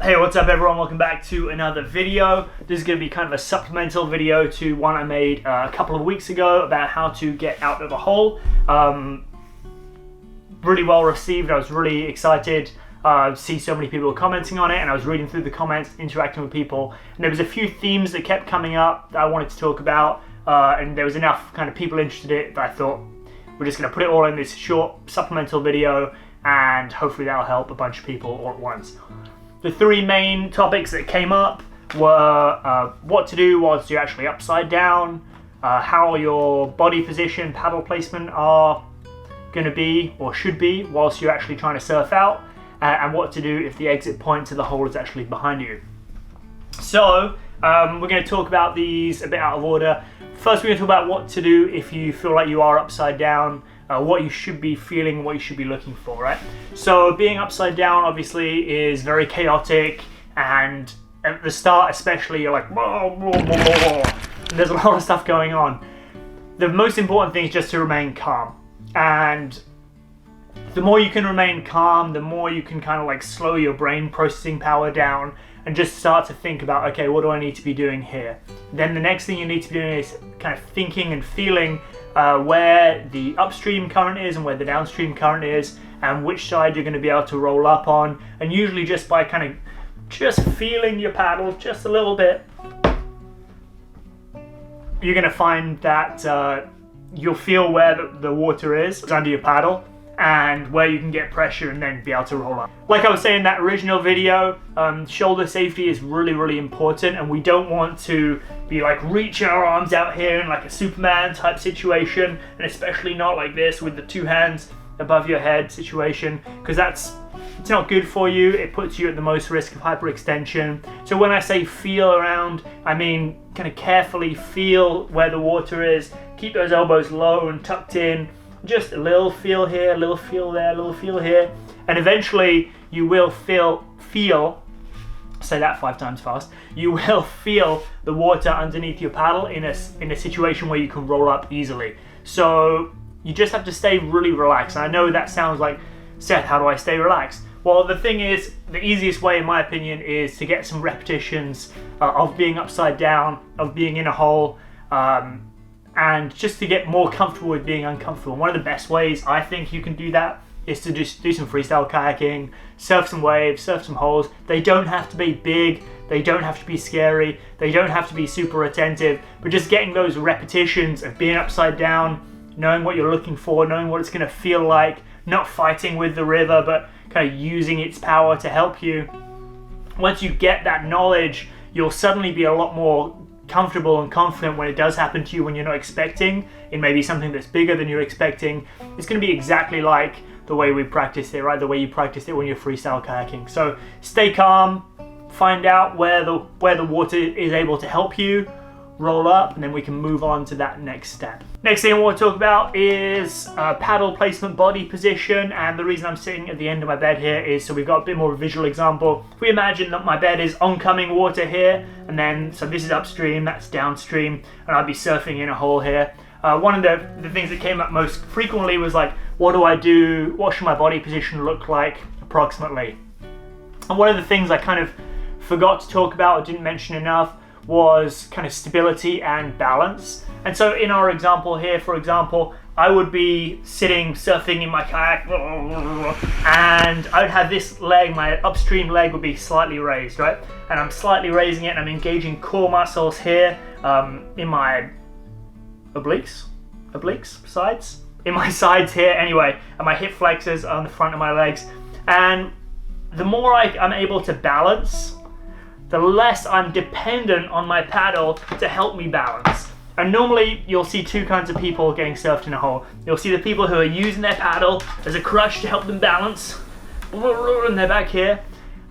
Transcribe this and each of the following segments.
Hey, what's up everyone? Welcome back to another video. This is going to be kind of a supplemental video to one I made a couple of weeks ago about how to get out of a hole. Really well received. I was really excited to see so many people commenting on it, and I was reading through the comments, interacting with people, and there was a few themes that kept coming up that I wanted to talk about, and there was enough kind of people interested in it that I thought we're just going to put it all in this short supplemental video, and hopefully that'll help a bunch of people all at once. The three main topics that came up were what to do whilst you're actually upside down, how your body position, paddle placement are going to be or should be whilst you're actually trying to surf out, and what to do if the exit point to the hole is actually behind you. So we're going to talk about these a bit out of order. First, we're going to talk about what to do if you feel like you are upside down, what you should be feeling, what you should be looking for, right? So being upside down obviously is very chaotic, and at the start especially you're like, whoa, whoa, whoa, whoa. And there's a lot of stuff going on. The most important thing is just to remain calm, and the more you can remain calm, the more you can kind of like slow your brain processing power down and just start to think about, okay, what do I need to be doing here? Then the next thing you need to be doing is kind of thinking and feeling where the upstream current is and where the downstream current is, and which side you're going to be able to roll up on. And usually just by kind of just feeling your paddle just a little bit, you're going to find that you'll feel where the water is under your paddle and where you can get pressure and then be able to roll up. Like I was saying in that original video, shoulder safety is really, really important, and we don't want to be like reaching our arms out here in like a Superman type situation, and especially not like this with the two hands above your head situation, because it's not good for you. It puts you at the most risk of hyperextension. So when I say feel around, I mean kind of carefully feel where the water is, keep those elbows low and tucked in, just a little feel here, a little feel there, a little feel here, and eventually you will feel, say that 5 times fast, you will feel the water underneath your paddle in a situation where you can roll up easily. So you just have to stay really relaxed. And I know that sounds like, Seth, how do I stay relaxed? Well, the thing is, the easiest way in my opinion is to get some repetitions of being upside down, of being in a hole, and just to get more comfortable with being uncomfortable. One of the best ways I think you can do that is to just do some freestyle kayaking, surf some waves, surf some holes. They don't have to be big, they don't have to be scary, they don't have to be super attentive, but just getting those repetitions of being upside down, knowing what you're looking for, knowing what it's going to feel like, not fighting with the river, but kind of using its power to help you. Once you get that knowledge, you'll suddenly be a lot more comfortable and confident when it does happen to you when you're not expecting, in maybe something that's bigger than you're expecting. It's going to be exactly like the way we practiced it, right? The way you practiced it when you're freestyle kayaking. So stay calm, find out where the water is able to help you, roll up, and then we can move on to that next step. Next thing I want to talk about is paddle placement, body position, and the reason I'm sitting at the end of my bed here is so we've got a bit more of a visual example. If we imagine that my bed is oncoming water here, and then so this is upstream, that's downstream, and I'd be surfing in a hole here. One of the things that came up most frequently was like, what do I do? What should my body position look like approximately? And one of the things I kind of forgot to talk about or didn't mention enough was kind of stability and balance. And so in our example here, for example, I would be sitting surfing in my kayak, and I would have this leg, my upstream leg would be slightly raised, right? And I'm slightly raising it, and I'm engaging core muscles here in my sides? In my sides here anyway, and my hip flexors on the front of my legs. And the more I'm able to balance, the less I'm dependent on my paddle to help me balance. And normally you'll see two kinds of people getting surfed in a hole. You'll see the people who are using their paddle as a crutch to help them balance, and they're back here,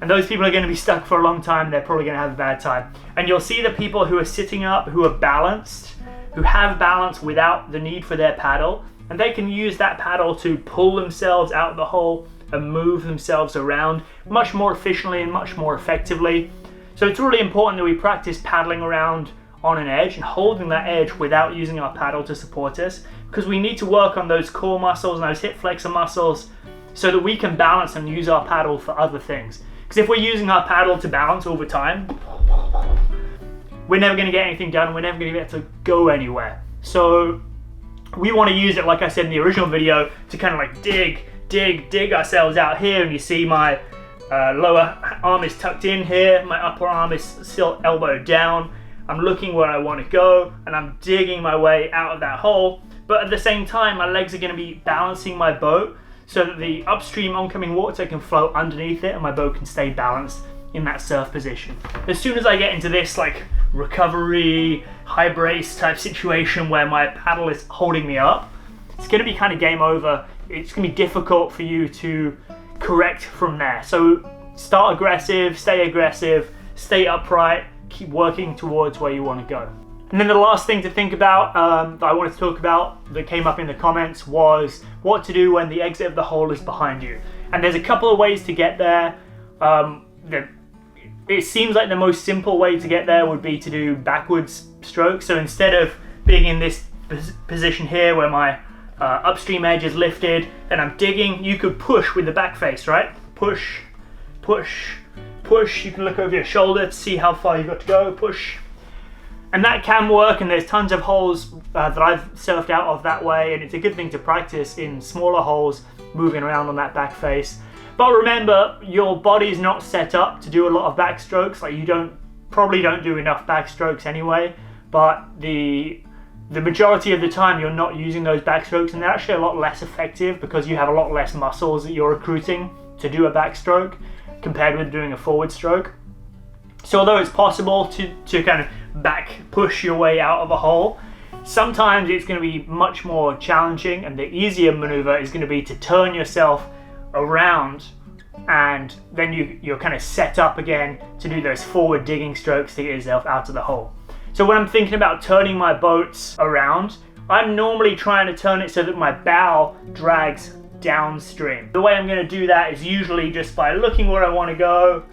and those people are going to be stuck for a long time. They're probably going to have a bad time. And you'll see the people who are sitting up, who are balanced, who have balance without the need for their paddle, and they can use that paddle to pull themselves out of the hole and move themselves around much more efficiently and much more effectively. So it's really important that we practice paddling around on an edge and holding that edge without using our paddle to support us, because we need to work on those core muscles and those hip flexor muscles so that we can balance and use our paddle for other things. Because if we're using our paddle to balance all the time, we're never going to get anything done. We're never going to be able to go anywhere. So we want to use it, like I said in the original video, to kind of like dig ourselves out here. And you see my lower arm is tucked in here. My upper arm is still elbowed down. I'm looking where I want to go, and I'm digging my way out of that hole. But at the same time, my legs are going to be balancing my boat so that the upstream oncoming water can flow underneath it and my boat can stay balanced in that surf position. As soon as I get into this like recovery, high brace type situation where my paddle is holding me up, it's going to be kind of game over. It's going to be difficult for you to correct from there. So start aggressive, stay upright, keep working towards where you want to go. And then the last thing to think about that I wanted to talk about that came up in the comments was what to do when the exit of the hole is behind you. And there's a couple of ways to get there. It seems like the most simple way to get there would be to do backwards strokes. So instead of being in this position here where my upstream edge is lifted and I'm digging, you could push with the back face, right? Push, push, push. You can look over your shoulder to see how far you've got to go, push. And that can work, and there's tons of holes that I've surfed out of that way, and it's a good thing to practice in smaller holes, moving around on that back face. But remember, your body's not set up to do a lot of backstrokes. Like, you probably don't do enough backstrokes anyway, but the majority of the time you're not using those backstrokes, and they're actually a lot less effective because you have a lot less muscles that you're recruiting to do a backstroke compared with doing a forward stroke. So although it's possible to kind of back push your way out of a hole, sometimes it's going to be much more challenging, and the easier maneuver is going to be to turn yourself around, and then you're kind of set up again to do those forward digging strokes to get yourself out of the hole. So when I'm thinking about turning my boats around, I'm normally trying to turn it so that my bow drags downstream. The way I'm going to do that is usually just by looking where I want to go,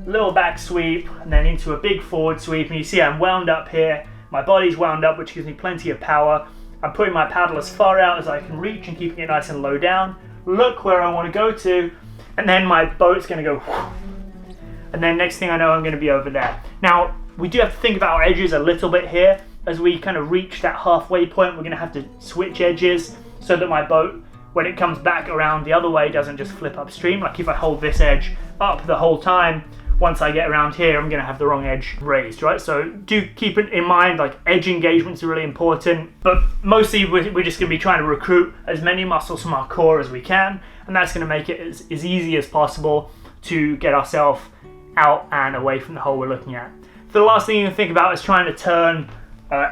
little back sweep, and then into a big forward sweep. And you see I'm wound up here, my body's wound up, which gives me plenty of power. I'm putting my paddle as far out as I can reach and keeping it nice and low down. Look where I want to go to, and then my boat's going to go whoosh, and then next thing I know I'm going to be over there. Now we do have to think about our edges a little bit here. As we kind of reach that halfway point, we're going to have to switch edges so that my boat, when it comes back around the other way, doesn't just flip upstream. Like if I hold this edge up the whole time, once I get around here, I'm going to have the wrong edge raised, right? So do keep it in mind, like edge engagements are really important, but mostly we're just going to be trying to recruit as many muscles from our core as we can, and that's going to make it as easy as possible to get ourselves out and away from the hole we're looking at. The last thing you can think about is trying to turn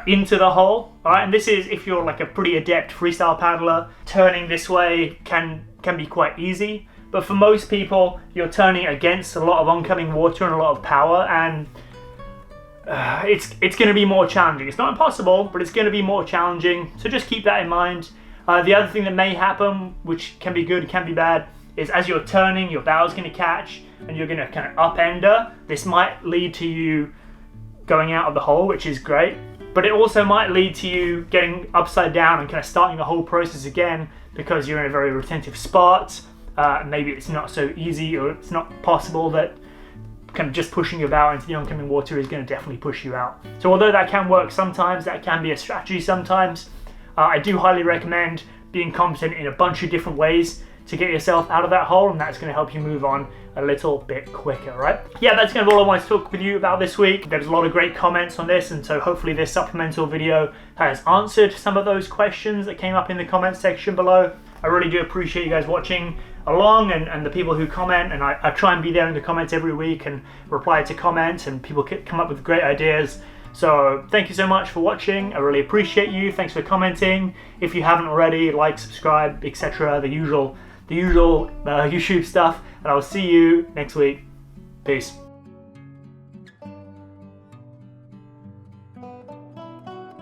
into the hole, all right? And this is, if you're like a pretty adept freestyle paddler, turning this way can be quite easy. But for most people, you're turning against a lot of oncoming water and a lot of power, and it's going to be more challenging. It's not impossible, but it's going to be more challenging. So just keep that in mind. The other thing that may happen, which can be good, can be bad, is as you're turning, your bow's going to catch, and you're going to kind of upender. This might lead to you going out of the hole, which is great, but it also might lead to you getting upside down and kind of starting the whole process again because you're in a very retentive spot. Maybe it's not so easy, or it's not possible that kind of just pushing your bow into the oncoming water is going to definitely push you out. So although that can work sometimes, that can be a strategy sometimes, I do highly recommend being competent in a bunch of different ways to get yourself out of that hole, and that's going to help you move on a little bit quicker, right? Yeah, that's kind of all I wanted to talk with you about this week. There's a lot of great comments on this, and so hopefully this supplemental video has answered some of those questions that came up in the comment section below. I really do appreciate you guys watching along, and the people who comment, and I try and be there in the comments every week and reply to comments, and people come up with great ideas. So thank you so much for watching. I really appreciate you. Thanks for commenting. If you haven't already, like, subscribe, etc. The usual YouTube stuff, and I will see you next week. Peace.